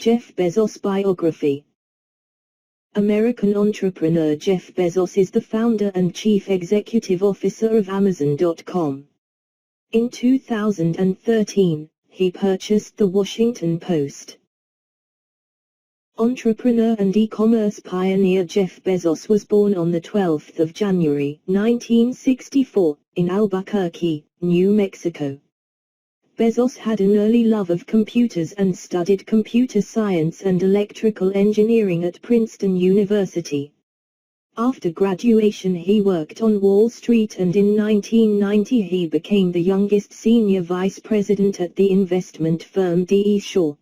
Jeff Bezos Biography. American entrepreneur Jeff Bezos is the founder and chief executive officer of Amazon.com. In 2013, he purchased the Washington Post. Entrepreneur and e-commerce pioneer Jeff Bezos was born on the 12th of January, 1964, in Albuquerque, New Mexico. Bezos had an early love of computers and studied computer science and electrical engineering at Princeton University. After graduation he worked on Wall Street, and in 1990 he became the youngest senior vice president at the investment firm D.E. Shaw.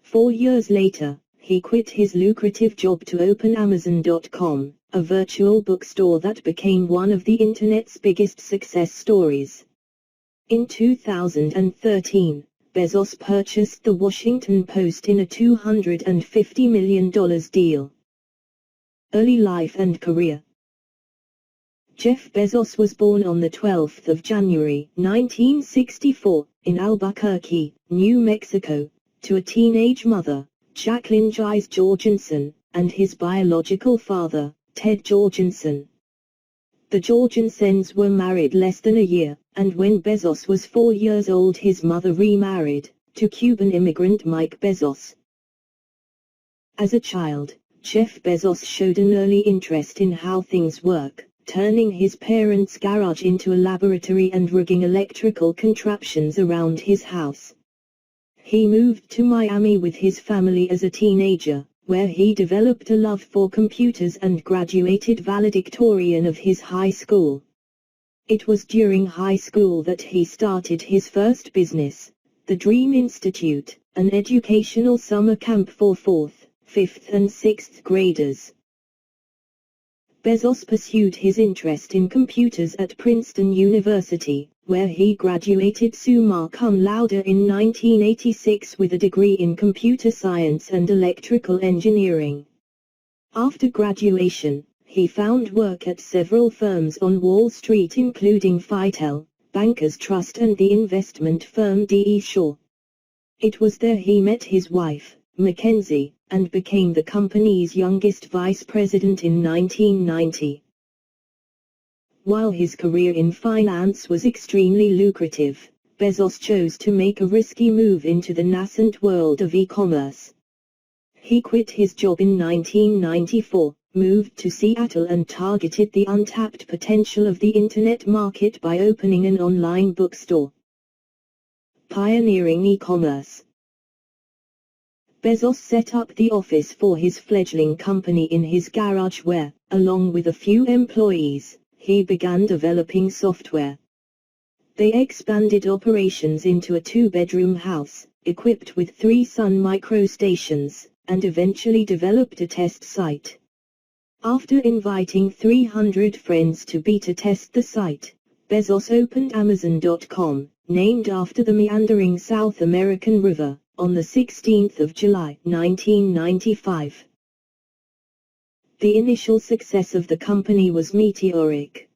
4 years later, he quit his lucrative job to open Amazon.com, a virtual bookstore that became one of the Internet's biggest success stories. In 2013, Bezos purchased the Washington Post in a $250 million deal. Early life and career. Jeff Bezos was born on the 12th of January, 1964, in Albuquerque, New Mexico, to a teenage mother, Jacqueline Gies Jorgensen, and his biological father, Ted Jorgensen. The Jorgensens were married less than a year, and when Bezos was 4 years old his mother remarried, to Cuban immigrant Mike Bezos. As a child, Jeff Bezos showed an early interest in how things work, turning his parents' garage into a laboratory and rigging electrical contraptions around his house. He moved to Miami with his family as a teenager, where he developed a love for computers and graduated valedictorian of his high school. It was during high school that he started his first business, the Dream Institute, an educational summer camp for 4th, 5th and 6th graders. Bezos pursued his interest in computers at Princeton University, where he graduated summa cum laude in 1986 with a degree in computer science and electrical engineering. After graduation, he found work at several firms on Wall Street including Fitel, Bankers Trust and the investment firm D.E. Shaw. It was there he met his wife, Mackenzie, and became the company's youngest vice president in 1990. While his career in finance was extremely lucrative, Bezos chose to make a risky move into the nascent world of e-commerce. He quit his job in 1994, moved to Seattle and targeted the untapped potential of the Internet market by opening an online bookstore. Pioneering e-commerce. Bezos set up the office for his fledgling company in his garage where, along with a few employees, he began developing software. They expanded operations into a 2-bedroom house, equipped with 3 Sun microstations, and eventually developed a test site. After inviting 300 friends to beta test the site, Bezos opened Amazon.com, named after the meandering South American River, on the 16th of July, 1995. The initial success of the company was meteoric.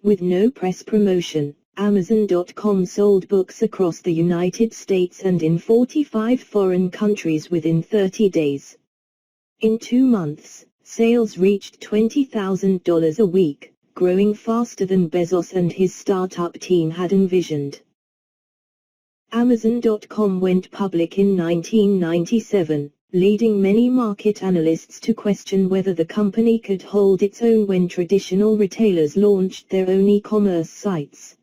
With no press promotion, Amazon.com sold books across the United States and in 45 foreign countries within 30 days. In 2 months, sales reached $20,000 a week, growing faster than Bezos and his startup team had envisioned. Amazon.com went public in 1997, leading many market analysts to question whether the company could hold its own when traditional retailers launched their own e-commerce sites.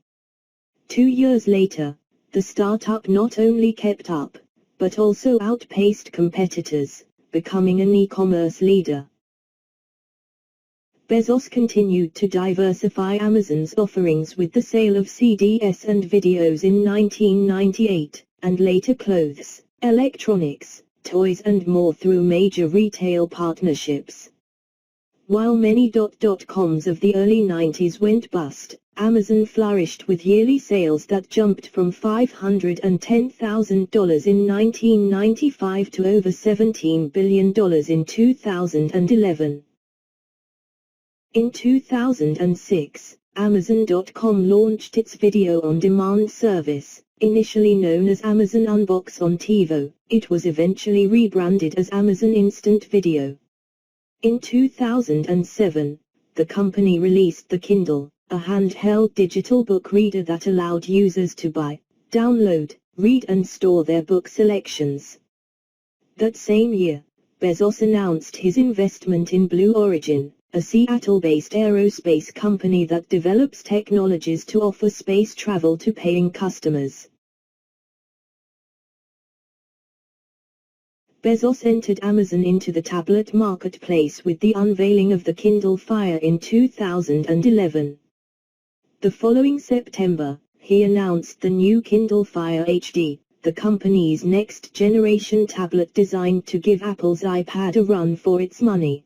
2 years later, the startup not only kept up, but also outpaced competitors, becoming an e-commerce leader. Bezos continued to diversify Amazon's offerings with the sale of CDs and videos in 1998, and later clothes, electronics, toys and more through major retail partnerships. While many .coms of the early 90s went bust, Amazon flourished with yearly sales that jumped from $510,000 in 1995 to over $17 billion in 2011. In 2006, Amazon.com launched its video-on-demand service, Initially known as Amazon Unbox on TiVo, it was eventually rebranded as Amazon Instant Video. In 2007, the company released the Kindle, a handheld digital book reader that allowed users to buy, download, read and store their book selections. That same year, Bezos announced his investment in Blue Origin, a Seattle-based aerospace company that develops technologies to offer space travel to paying customers. Bezos entered Amazon into the tablet marketplace with the unveiling of the Kindle Fire in 2011. The following September, he announced the new Kindle Fire HD, the company's next-generation tablet designed to give Apple's iPad a run for its money.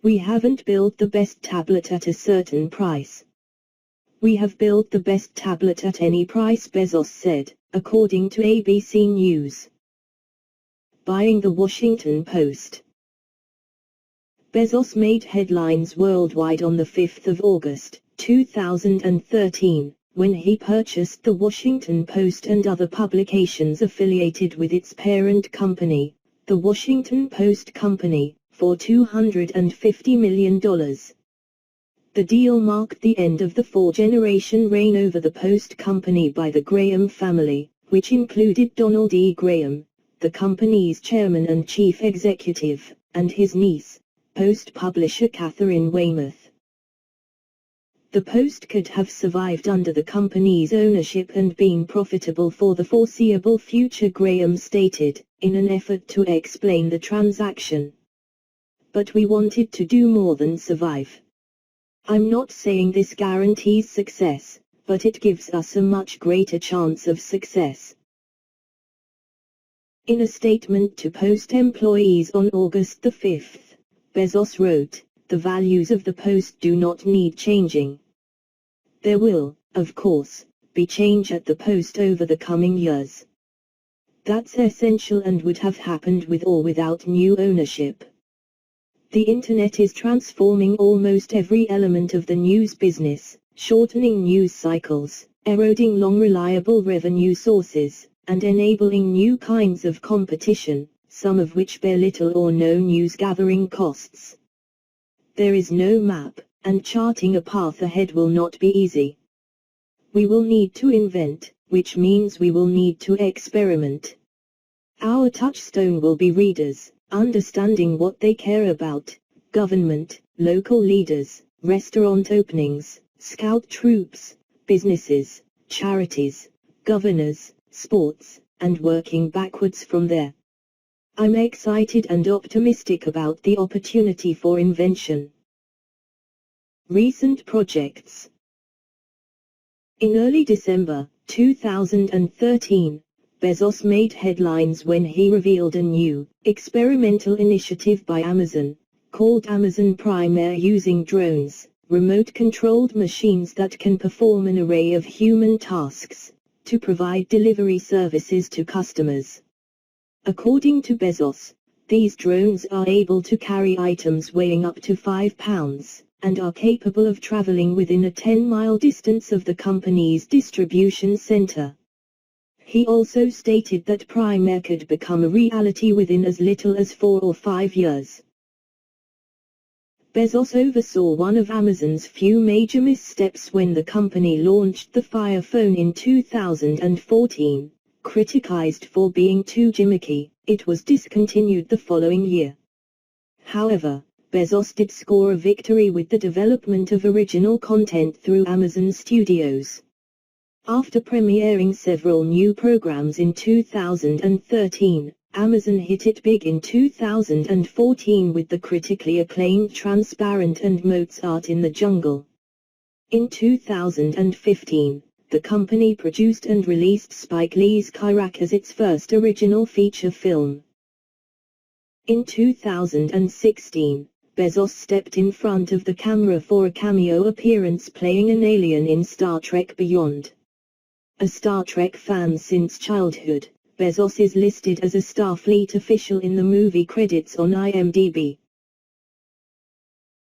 "We haven't built the best tablet at a certain price. We have built the best tablet at any price," Bezos said, according to ABC News. Buying the Washington Post. Bezos made headlines worldwide on the 5th of August, 2013, when he purchased the Washington Post and other publications affiliated with its parent company, the Washington Post Company, for $250 million. The deal marked the end of the four-generation reign over the Post Company by the Graham family, which included Donald E. Graham, the company's chairman and chief executive, and his niece, Post publisher Catherine Weymouth. The Post could have survived under the company's ownership and been profitable for the foreseeable future, Graham stated, in an effort to explain the transaction. "But we wanted to do more than survive. I'm not saying this guarantees success, but it gives us a much greater chance of success." In a statement to Post employees on August 5, Bezos wrote, "The values of the Post do not need changing. There will, of course, be change at the Post over the coming years. That's essential and would have happened with or without new ownership. The Internet is transforming almost every element of the news business, shortening news cycles, eroding long reliable revenue sources, and enabling new kinds of competition, some of which bear little or no news gathering costs. There is no map, and charting a path ahead will not be easy. We will need to invent, which means we will need to experiment. Our touchstone will be readers, understanding what they care about, government, local leaders, restaurant openings, scout troops, businesses, charities, governors, sports, and working backwards from there. I'm excited and optimistic about the opportunity for invention." Recent projects. In early December 2013, Bezos made headlines when he revealed a new, experimental initiative by Amazon, called Amazon Prime Air, using drones, remote-controlled machines that can perform an array of human tasks, to provide delivery services to customers. According to Bezos, these drones are able to carry items weighing up to 5 pounds, and are capable of traveling within a 10-mile distance of the company's distribution center. He also stated that Prime Air could become a reality within as little as 4 or 5 years. Bezos oversaw one of Amazon's few major missteps when the company launched the Fire phone in 2014. Criticized for being too gimmicky, it was discontinued the following year. However, Bezos did score a victory with the development of original content through Amazon Studios. After premiering several new programs in 2013, Amazon hit it big in 2014 with the critically acclaimed Transparent and Mozart in the Jungle. In 2015, the company produced and released Spike Lee's Chirac as its first original feature film. In 2016, Bezos stepped in front of the camera for a cameo appearance playing an alien in Star Trek Beyond. A Star Trek fan since childhood, Bezos is listed as a Starfleet official in the movie credits on IMDb.